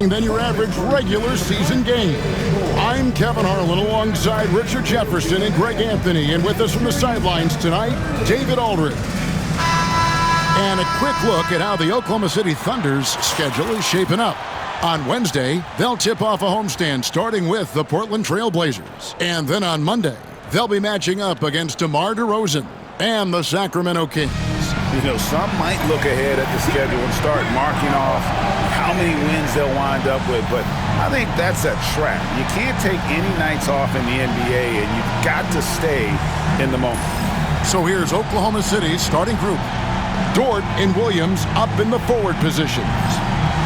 exciting than your average regular season game. I'm Kevin Harlan alongside Richard Jefferson and Greg Anthony, and with us from the sidelines tonight, David Aldridge. And a quick look at how the Oklahoma City Thunder's schedule is shaping up. On Wednesday, they'll tip off a homestand starting with the Portland Trail Blazers. And then on Monday, they'll be matching up against DeMar DeRozan and the Sacramento Kings. You know, some might look ahead at the schedule and start marking off how many wins they'll wind up with, but I think that's a trap. You can't take any nights off in the NBA, and you've got to stay in the moment. So here's Oklahoma City's starting group. Dort and Williams up in the forward positions.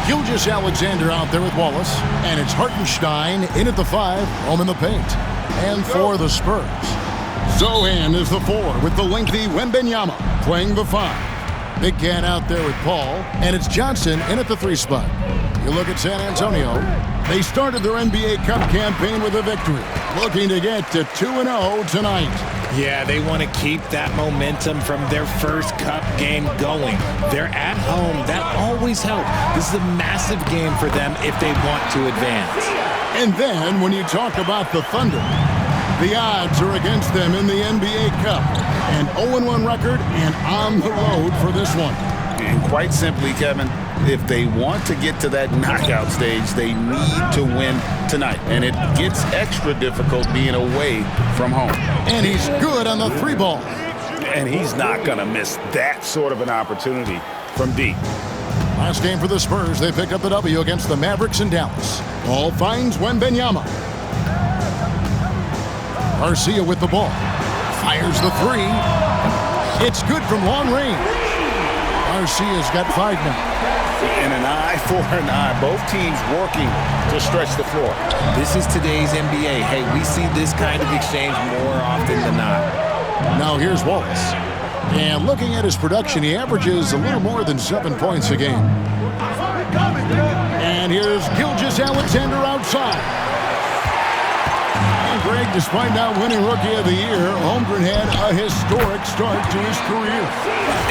Gilgeous-Alexander out there with Wallace, and it's Hartenstein in at the 5, home in the paint. And for the Spurs, Zohan is the 4 with the lengthy Wembanyama playing the 5. Big Cat out there with Paul, and it's Johnson in at the 3 spot. You look at San Antonio, they started their NBA Cup campaign with a victory, looking to get to 2-0 tonight. Yeah, they want to keep that momentum from their first Cup game going. They're at home. That always helps. This is a massive game for them if they want to advance. And then when you talk about the Thunder, the odds are against them in the NBA Cup. An 0-1 record and on the road for this one. And quite simply, Kevin, if they want to get to that knockout stage, they need to win tonight. And it gets extra difficult being away from home. And he's good on the 3 ball. And he's not going to miss that sort of an opportunity from deep. Last game for the Spurs, they pick up the W against the Mavericks in Dallas. Ball finds Wembanyama. Garcia with the ball. Fires the 3. It's good from long range. Garcia's got 5 now. And an eye for an eye. Both teams working to stretch the floor. This is today's NBA. Hey, we see this kind of exchange more often than not. Now here's Wallace. And looking at his production, he averages a little more than 7 points a game. And here's Gilgeous-Alexander outside. And Greg, despite not winning Rookie of the Year, Holmgren had a historic start to his career.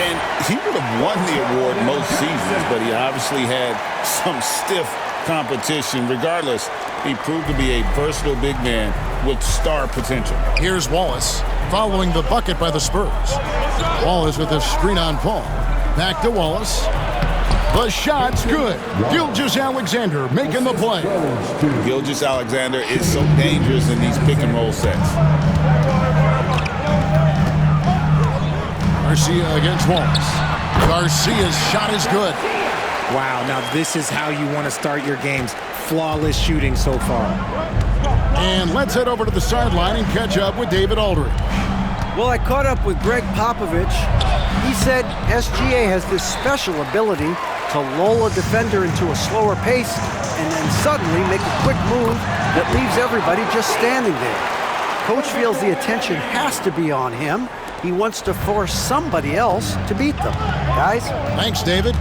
And he would have won the award most seasons, but he obviously had some stiff competition. Regardless, he proved to be a versatile big man with star potential. Here's Wallace following the bucket by the Spurs. Wallace with a screen on Paul. Back to Wallace. The shot's good. Gilgeous-Alexander making the play. Gilgeous-Alexander is so dangerous in these pick-and-roll sets. Garcia against Wallace. Garcia's shot is good. Wow, now this is how you want to start your games. Flawless shooting so far. And let's head over to the sideline and catch up with David Aldridge. Well, I caught up with Greg Popovich. He said SGA has this special ability to lull a defender into a slower pace and then suddenly make a quick move that leaves everybody just standing there. Coach feels the attention has to be on him. He wants to force somebody else to beat them. Guys? Thanks, David.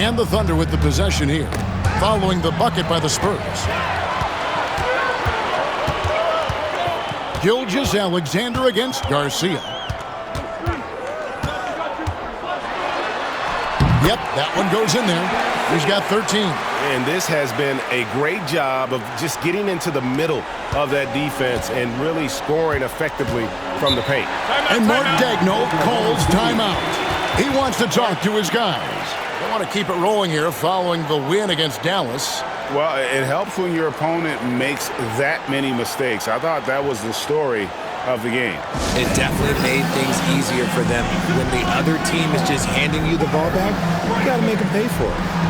And the Thunder with the possession here, following the bucket by the Spurs. Gilgeous-Alexander against Garcia. Yep, that one goes in there. He's got 13. And this has been a great job of just getting into the middle of that defense and really scoring effectively from the paint. And Mark Daigneault calls timeout. He wants to talk to his guys. They want to keep it rolling here following the win against Dallas. Well, it helps when your opponent makes that many mistakes. I thought that was the story of the game. It definitely made things easier for them. When the other team is just handing you the ball back, you got to make them pay for it.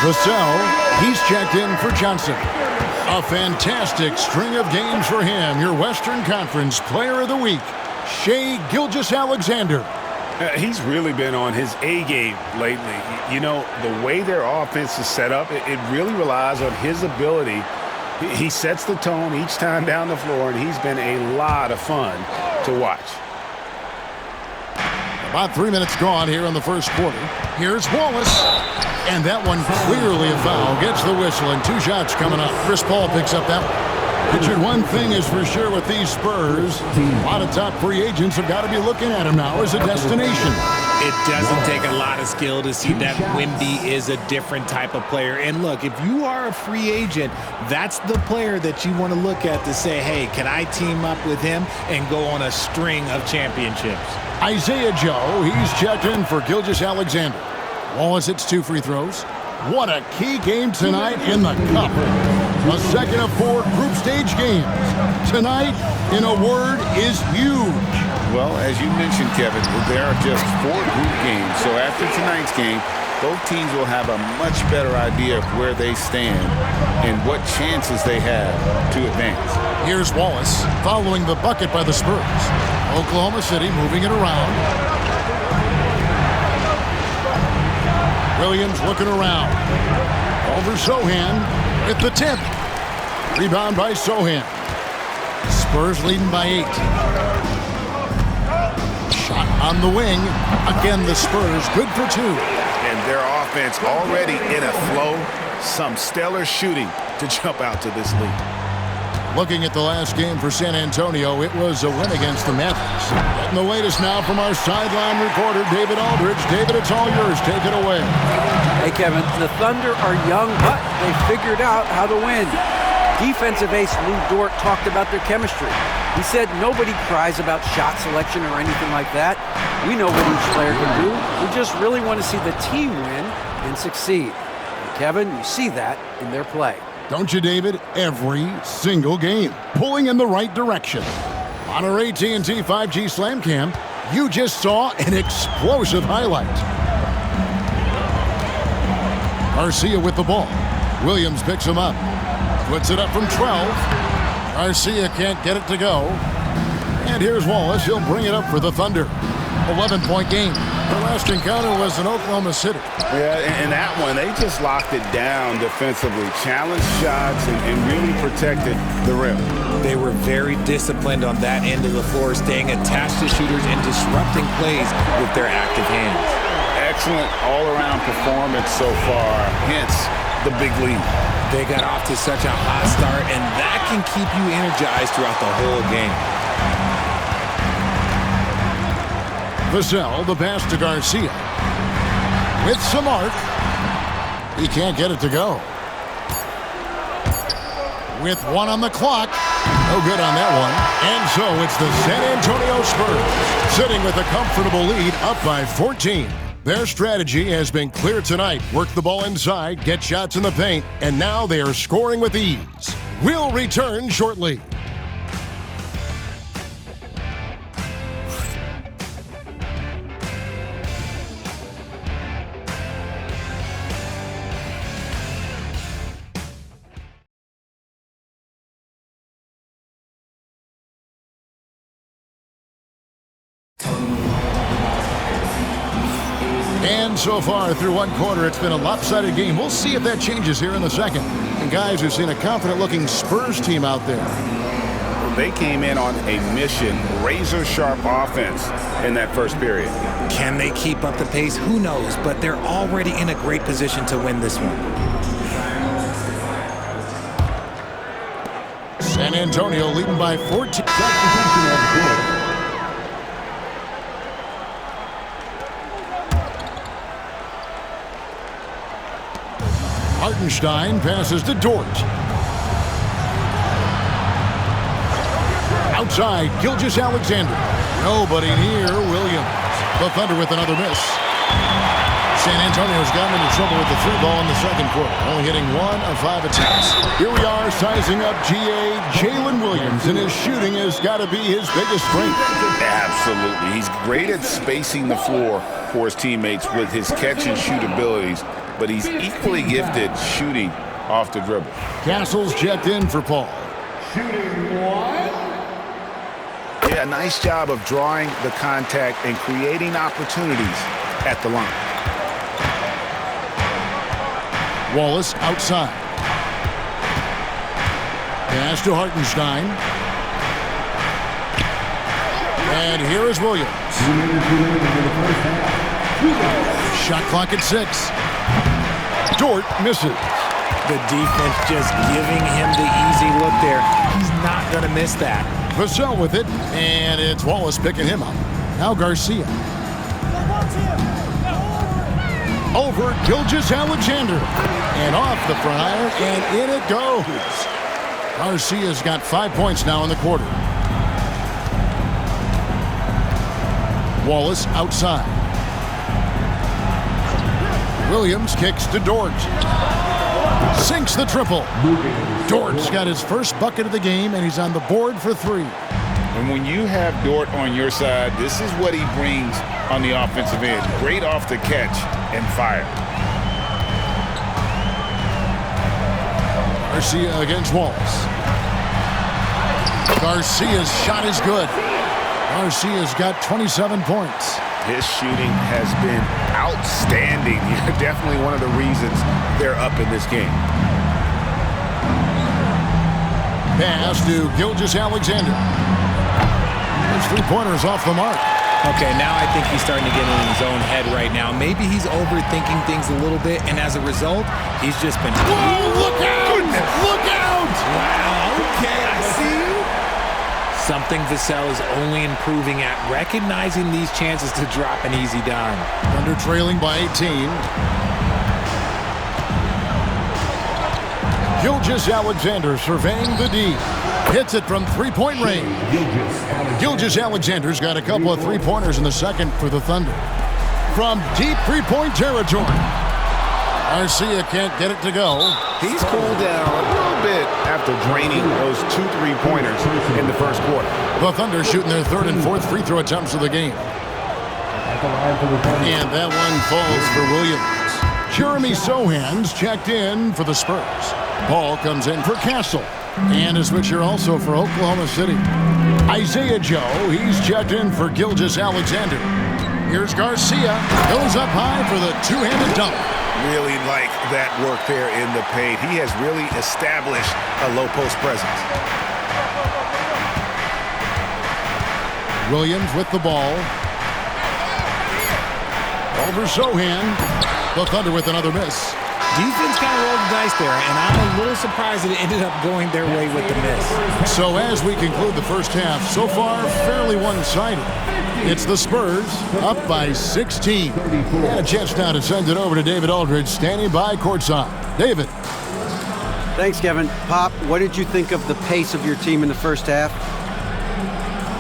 Vassell, he's checked in for Johnson. A fantastic string of games for him. Your Western Conference Player of the Week, Shai Gilgeous-Alexander. He's really been on his A game lately. You know, the way their offense is set up, it really relies on his ability. He sets the tone each time down the floor, and he's been a lot of fun to watch. About 3 minutes gone here in the first quarter. Here's Wallace. And that one clearly a foul. Gets the whistle, and 2 shots coming up. Chris Paul picks up that one. Richard, one thing is for sure with these Spurs, a lot of top free agents have got to be looking at him now as a destination. It doesn't take a lot of skill to see that Wemby is a different type of player. And look, if you are a free agent, that's the player that you want to look at to say, hey, can I team up with him and go on a string of championships? Isaiah Joe, he's checked in for Gilgeous-Alexander. Wallace hits 2 free throws. What a key game tonight in the Cup. A second of 4 group stage games. Tonight, in a word, is huge. Well, as you mentioned, Kevin, there are just 4 group games. So after tonight's game, both teams will have a much better idea of where they stand and what chances they have to advance. Here's Wallace following the bucket by the Spurs. Oklahoma City moving it around. Williams looking around. Over Sohan with the tip. Rebound by Sohan. Spurs leading by 8. Shot on the wing. Again, the Spurs good for 2. And their offense already in a flow. Some stellar shooting to jump out to this lead. Looking at the last game for San Antonio, it was a win against the Mavericks. Getting the latest now from our sideline reporter, David Aldridge. David, it's all yours. Take it away. Hey, Kevin, the Thunder are young, but they figured out how to win. Defensive ace Lou Dort talked about their chemistry. He said nobody cries about shot selection or anything like that. We know what each player can do. We just really want to see the team win and succeed. And Kevin, you see that in their play. Don't you, David? Every single game, pulling in the right direction. On our AT&T 5G Slam Cam, you just saw an explosive highlight. Garcia with the ball. Williams picks him up. Puts it up from 12. Garcia can't get it to go. And here's Wallace. He'll bring it up for the Thunder. 11-point game. The last encounter was in Oklahoma City. Yeah, and that one, they just locked it down defensively. Challenged shots and really protected the rim. They were very disciplined on that end of the floor, staying attached to shooters and disrupting plays with their active hands. Excellent all-around performance so far, hence the big lead. They got off to such a hot start, and that can keep you energized throughout the whole game. Vassell, the pass to Garcia. With some arc. He can't get it to go. With 1 on the clock. No good on that one. And so it's the San Antonio Spurs sitting with a comfortable lead up by 14. Their strategy has been clear tonight. Work the ball inside, get shots in the paint, and now they are scoring with ease. We'll return shortly. And so far through 1 quarter, it's been a lopsided game. We'll see if that changes here in the second. And guys, we've seen a confident-looking Spurs team out there. They came in on a mission, razor-sharp offense in that first period. Can they keep up the pace? Who knows? But they're already in a great position to win this one. San Antonio leading by 14. Hartenstein passes to Dort. Outside, Gilgeous-Alexander. Nobody near Williams. The Thunder with another miss. San Antonio's gotten into trouble with the three ball in the second quarter, only hitting 1 of 5 attempts. Here we are sizing up GA Jalen Williams, and his shooting has got to be his biggest strength. Absolutely. He's great at spacing the floor for his teammates with his catch and shoot abilities, but he's equally gifted shooting off the dribble. Castle's checked in for Paul. Yeah, nice job of drawing the contact and creating opportunities at the line. Wallace outside. Pass to Hartenstein. And here is Williams. Shot clock at 6. Dort misses. The defense just giving him the easy look there. He's not going to miss that. Vassell with it, and it's Wallace picking him up. Now Garcia. Over Gilgeous-Alexander. And off the front iron, and in it goes. Garcia's got 5 points now in the quarter. Wallace outside. Williams kicks to Dort. Sinks the triple. Dort's got his first bucket of the game, and he's on the board for 3. And when you have Dort on your side, this is what he brings on the offensive end. Great off the catch and fire. Garcia against Wallace. Garcia's shot is good. Garcia's got 27 points. His shooting has been outstanding. Definitely one of the reasons they're up in this game. Pass to Gilgeous-Alexander. His three-pointer's off the mark. Okay, now I think he's starting to get in his own head right now. Maybe he's overthinking things a little bit, and as a result, he's just been... Whoa, look out! Goodness. Look out! Wow, okay, I see you. Something Vassell is only improving at, recognizing these chances to drop an easy dime. Thunder trailing by 18. Gilgeous-Alexander surveying the D. Hits it from three-point range. Gilgeous-Alexander's got a couple of three-pointers in the second for the Thunder. From deep three-point territory. Garcia can't get it to go. He's cooled down a little bit after draining those 2 3-pointers in the first quarter. The Thunder shooting their third and fourth free throw attempts of the game. And that one falls for Williams. Jeremy Sohan's checked in for the Spurs. Paul comes in for Castle. And a switcher also for Oklahoma City. Isaiah Joe, he's checked in for Gilgeous-Alexander. Here's Garcia. Goes up high for the two-handed dunk. Really like that work there in the paint. He has really established a low post presence. Williams with the ball. Over Sohan. The Thunder with another miss. Defense kind of rolled the dice there, and I'm a little surprised that it ended up going their way with the miss. So as we conclude the first half, so far fairly one-sided. It's the Spurs up by 16. And a chance now to send it over to David Aldridge, standing by courtside. David. Thanks, Kevin. Pop, what did you think of the pace of your team in the first half?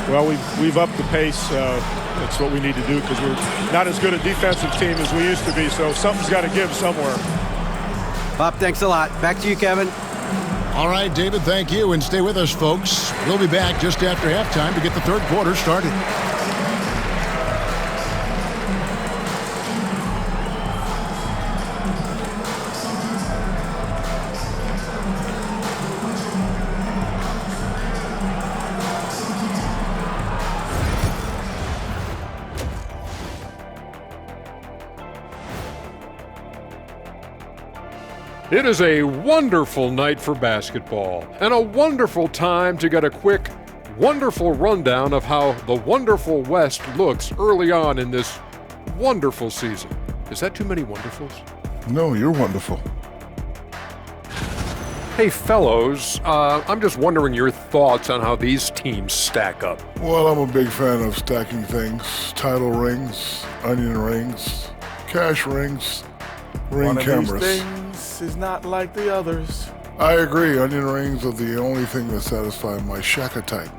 Well, we've upped the pace. That's what we need to do because we're not as good a defensive team as we used to be, so something's got to give somewhere. Pop, thanks a lot. Back to you, Kevin. All right, David, thank you, and stay with us, folks. We'll be back just after halftime to get the third quarter started. It is a wonderful night for basketball and a wonderful time to get a quick, wonderful rundown of how the wonderful West looks early on in this wonderful season. Is that too many wonderfuls? No, you're wonderful. Hey, fellows, I'm just wondering your thoughts on how these teams stack up. Well, I'm a big fan of stacking things. Title rings, onion rings, cash rings, ring One cameras. Of these things is not like the others. I agree. Onion rings are the only thing that satisfy my shaka type.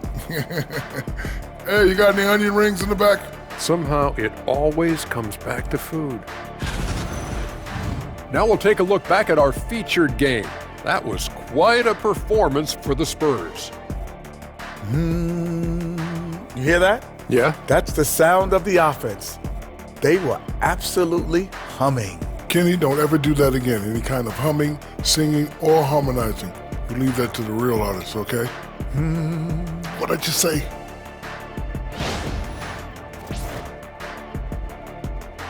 Hey, you got any onion rings in the back? Somehow it always comes back to food. Now we'll take a look back at our featured game. That was quite a performance for the Spurs. You hear that? Yeah? That's the sound of the offense. They were absolutely humming. Kenny, don't ever do that again. Any kind of humming, singing, or harmonizing. You leave that to the real artists, okay? What did you say?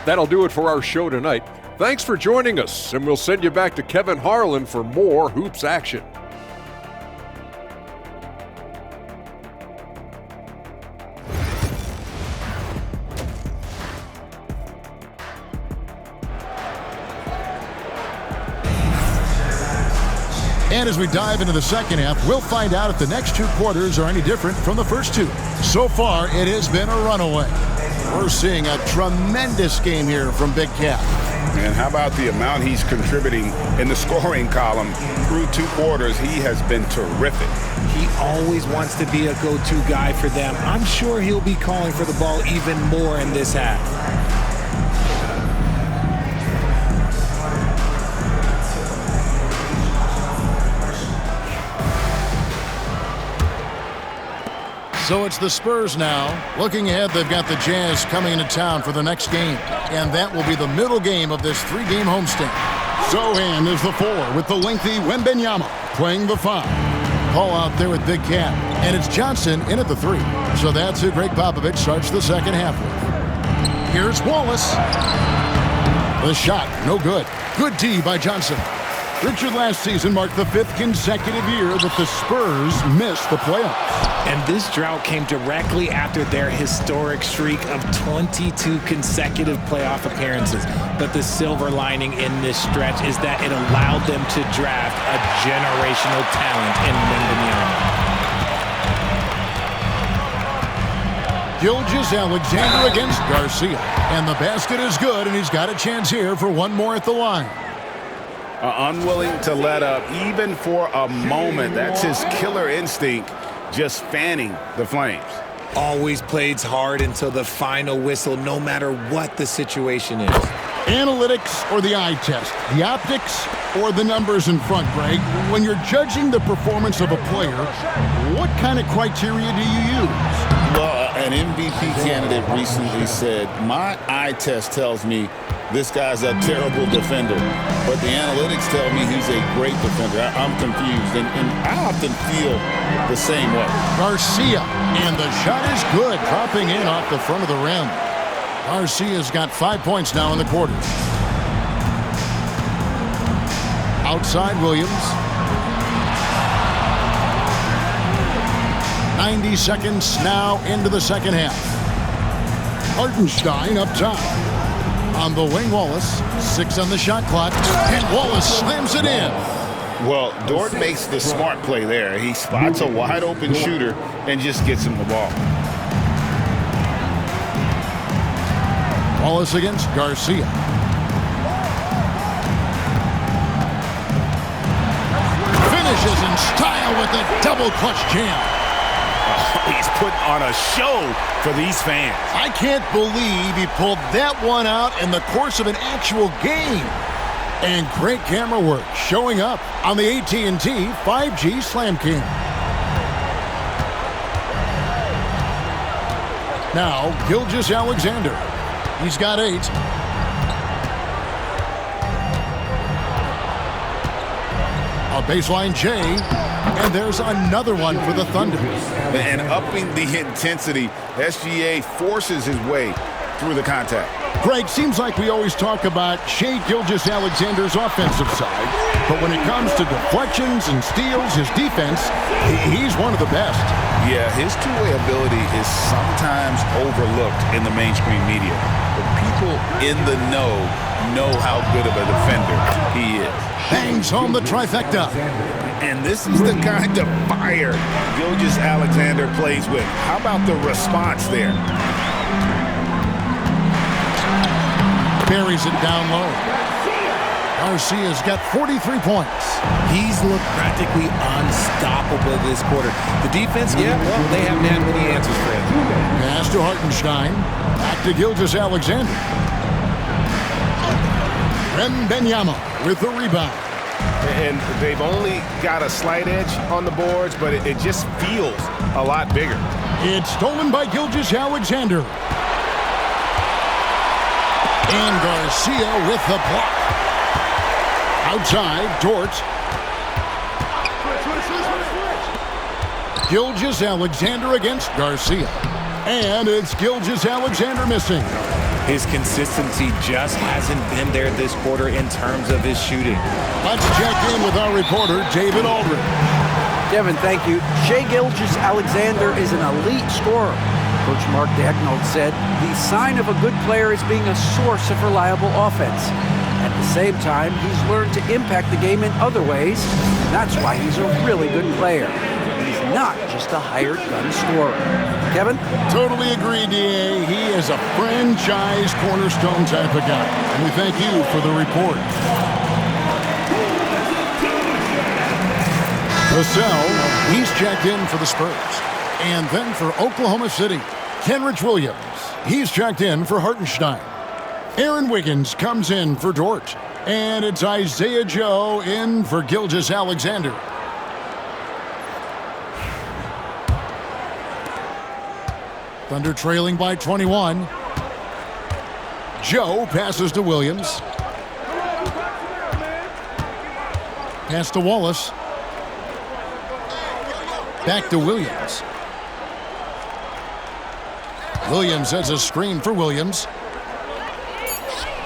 That'll do it for our show tonight. Thanks for joining us, and we'll send you back to Kevin Harlan for more Hoops action. And as we dive into the second half, we'll find out if the next two quarters are any different from the first two. So far, it has been a runaway. We're seeing a tremendous game here from Big Cat. And how about the amount he's contributing in the scoring column through two quarters? He has been terrific. He always wants to be a go-to guy for them. I'm sure he'll be calling for the ball even more in this half. So it's the Spurs now. Looking ahead, they've got the Jazz coming into town for the next game. And that will be the middle game of this three-game homestand. Sohan is the 4 with the lengthy Wembanyama playing the 5. Paul out there with Big Cat. And it's Johnson in at the 3. So that's who Greg Popovich starts the second half with. Here's Wallace. The shot, no good. Good D by Johnson. Richard, last season marked the 5th consecutive year that the Spurs missed the playoffs. And this drought came directly after their historic streak of 22 consecutive playoff appearances. But the silver lining in this stretch is that it allowed them to draft a generational talent in Wembanyama. Gilgeous-Alexander against Garcia. And the basket is good, and he's got a chance here for one more at the line. Unwilling to let up even for a moment. That's his killer instinct, just fanning the flames. Always plays hard until the final whistle, no matter what the situation is. Analytics or the eye test? The optics or the numbers in front, Greg? When you're judging the performance of a player, what kind of criteria do you use? Well, an MVP candidate recently said, my eye test tells me this guy's a terrible defender, but the analytics tell me he's a great defender. I'm confused, and I often feel the same way. Garcia, and the shot is good, dropping in off the front of the rim. Garcia's got 5 points now in the quarter. Outside Williams. 90 seconds now into the second half. Hartenstein up top. On the wing, Wallace. 6 on the shot clock. And Wallace slams it in. Well, Dort makes the smart play there. He spots a wide-open shooter and just gets him the ball. Wallace against Garcia. Finishes in style with a double clutch jam. Oh, he's putting on a show for these fans. I can't believe he pulled that one out in the course of an actual game. And great camera work showing up on the AT&T 5G Slam Cam. Now, Gilgeous-Alexander. He's got 8. A baseline J, and there's another one for the Thunder. And upping the intensity, SGA forces his way through the contact. Greg, seems like we always talk about Shai Gilgeous-Alexander's offensive side, but when it comes to deflections and steals, his defense, he's one of the best. Yeah, his two-way ability is sometimes overlooked in the mainstream media, but people in the know how good of a defender he is. Bangs home the trifecta. And this is the kind of fire Gilgeous-Alexander plays with. How about the response there? Buries it down low. Garcia's got 43 points. He's looked practically unstoppable this quarter. The defense, yeah, well, they haven't had many answers for him. Pass to Hartenstein. Back to Gilgeous-Alexander. Wembanyama with the rebound. And they've only got a slight edge on the boards, but it just feels a lot bigger. It's stolen by Gilgeous-Alexander. And Garcia with the block. Outside, Dort. Gilgeous-Alexander against Garcia. And it's Gilgeous-Alexander missing. His consistency just hasn't been there this quarter in terms of his shooting. Let's check in with our reporter, David Aldridge. Kevin, thank you. Shai Gilgeous-Alexander is an elite scorer. Coach Mark Daigneault said the sign of a good player is being a source of reliable offense. At the same time, he's learned to impact the game in other ways. That's why he's a really good player. He's not just a hired gun scorer. Kevin? Totally agree, D.A. He is a franchise cornerstone type of guy. And we thank you for the report. Vassell, he's checked in for the Spurs. And then for Oklahoma City, Kenrich Williams. He's checked in for Hartenstein. Aaron Wiggins comes in for Dort. And it's Isaiah Joe in for Gilgeous-Alexander. Thunder trailing by 21. Joe passes to Williams. Pass to Wallace. Back to Williams. Williams has a screen for Williams.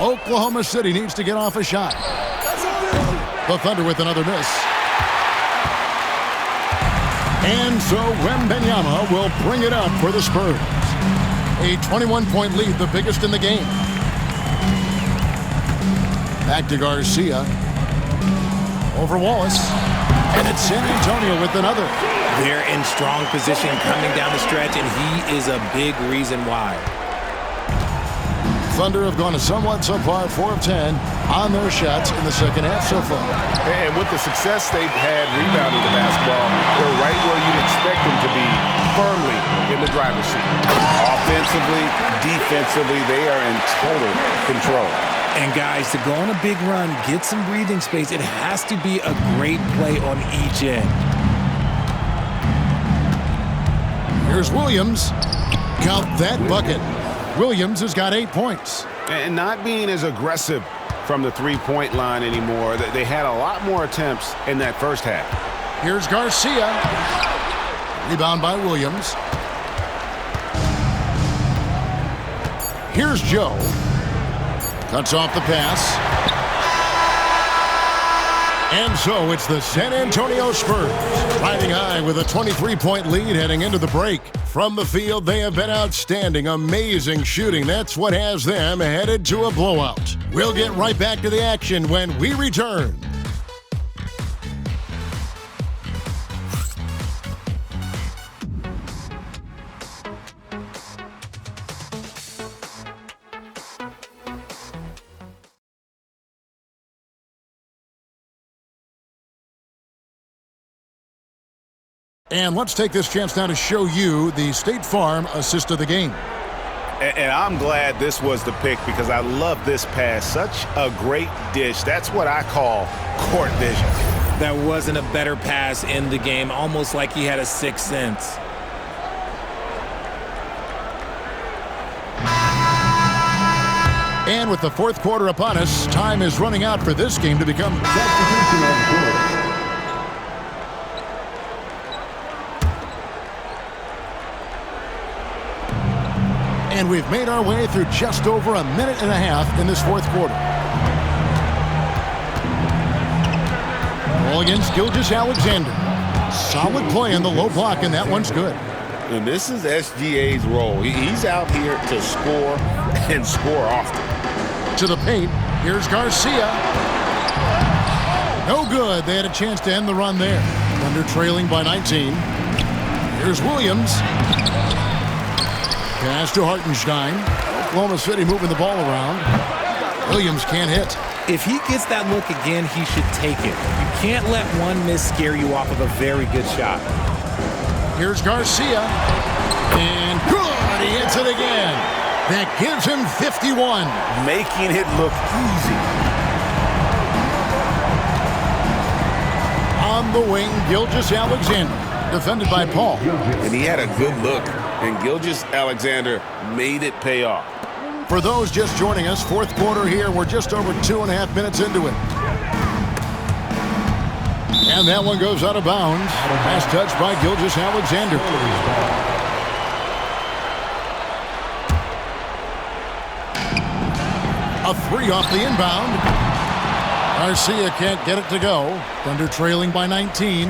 Oklahoma City needs to get off a shot. The Thunder with another miss. And so Wembanyama will bring it up for the Spurs. A 21-point lead, the biggest in the game. Back to Garcia. Over Wallace. And it's San Antonio with another. They're in strong position coming down the stretch, and he is a big reason why. Thunder have gone a somewhat subpar 4 of 10 on their shots in the second half so far. And with the success they've had rebounding the basketball, they're right where you'd expect them to be, firmly in the driver's seat. Offensively, defensively, they are in total control. And guys, to go on a big run, get some breathing space, it has to be a great play on each end. Here's Williams. Count that bucket. Williams has got 8 points. And not being as aggressive from the three-point line anymore. They had a lot more attempts in that first half. Here's Garcia. Rebound by Williams. Here's Joe. Cuts off the pass. And so it's the San Antonio Spurs riding high with a 23-point lead heading into the break. From the field, they have been outstanding, amazing shooting. That's what has them headed to a blowout. We'll get right back to the action when we return. And let's take this chance now to show you the State Farm assist of the game. And I'm glad this was the pick because I love this pass. Such a great dish. That's what I call court vision. That wasn't a better pass in the game, almost like he had a sixth sense. And with the fourth quarter upon us, time is running out for this game to become substitution of the quarter. And we've made our way through just over a minute and a half in this fourth quarter. Ball against Gilgeous-Alexander. Solid play in the low block, and that one's good. And this is SGA's role. He's out here to score and score often. To the paint. Here's Garcia. No good. They had a chance to end the run there. Thunder trailing by 19. Here's Williams. Pass to Hartenstein. Oklahoma City moving the ball around. Williams can't hit. If he gets that look again, he should take it. You can't let one miss scare you off of a very good shot. Here's Garcia. And good. He hits it again. That gives him 51. Making it look easy. From the wing, Gilgeous-Alexander, defended by Paul. And he had a good look, and Gilgeous-Alexander made it pay off. For those just joining us, fourth quarter here. We're just over 2.5 minutes into it. And that one goes out of bounds. Pass touch by Gilgeous-Alexander. A three off the inbound. Garcia can't get it to go. Thunder trailing by 19.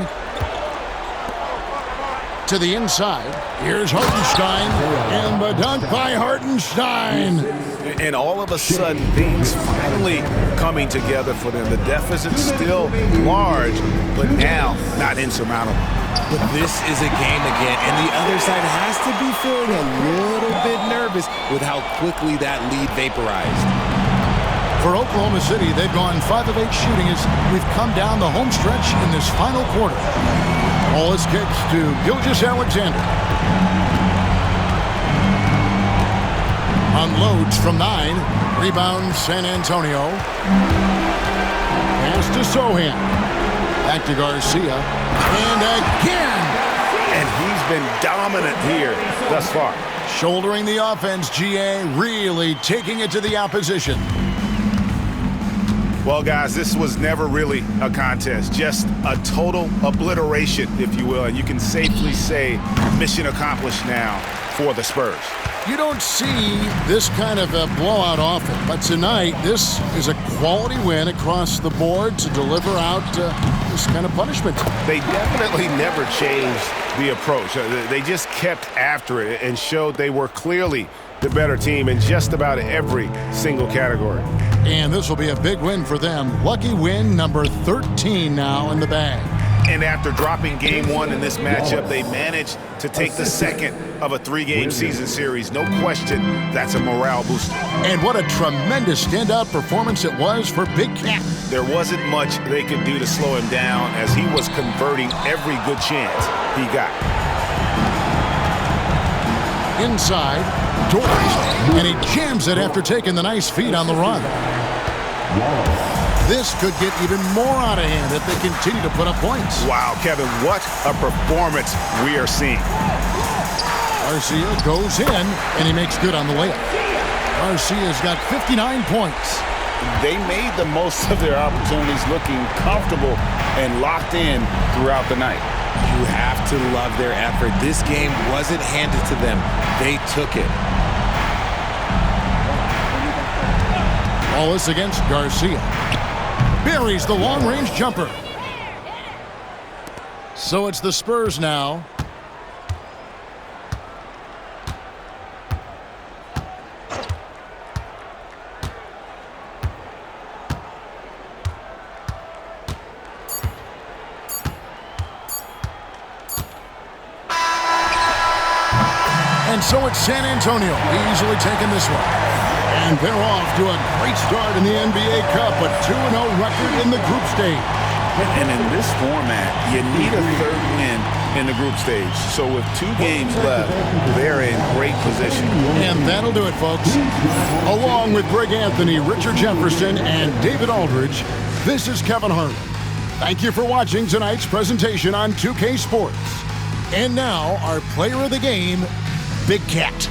To the inside. Here's Hartenstein. And the dunk by Hartenstein. And all of a sudden, things finally coming together for them. The deficit's still large, but now not insurmountable. But this is a game again, and the other side has to be feeling a little bit nervous with how quickly that lead vaporized. For Oklahoma City, they've gone 5 of 8 shooting as we've come down the home stretch in this final quarter. Ball is kicked to Gilgeous-Alexander. Unloads from 9. Rebound San Antonio. Pass to Sohan. Back to Garcia. And again. And he's been dominant here thus far. Shouldering the offense, GA really taking it to the opposition. Well, guys, this was never really a contest, just a total obliteration, if you will. And you can safely say mission accomplished now for the Spurs. You don't see this kind of a blowout often, but tonight this is a quality win across the board to deliver out this kind of punishment. They definitely never changed the approach. They just kept after it and showed they were clearly the better team in just about every single category. And this will be a big win for them. Lucky win number 13 now in the bag. And after dropping game 1 in this matchup, they managed to take the second of a 3-game season series. No question, that's a morale booster. And what a tremendous standout performance it was for Big Cat. There wasn't much they could do to slow him down as he was converting every good chance he got. Inside, Doors, and he jams it after taking the nice feed on the run. This could get even more out of hand if they continue to put up points. Wow, Kevin, what a performance we are seeing. Garcia goes in, and he makes good on the layup. Garcia's got 59 points. They made the most of their opportunities, looking comfortable and locked in throughout the night. You have to love their effort. This game wasn't handed to them. They took it. Wallace against Garcia. Buries the long-range jumper. So it's the Spurs now. And so it's San Antonio easily taking this one. And they're off to a great start in the NBA Cup, a 2-0 record in the group stage. And in this format, you need a third win in the group stage. So with 2 games left, they're in great position. And that'll do it, folks. Along with Greg Anthony, Richard Jefferson, and David Aldridge, this is Kevin Harlan. Thank you for watching tonight's presentation on 2K Sports. And now, our player of the game, Big Cat.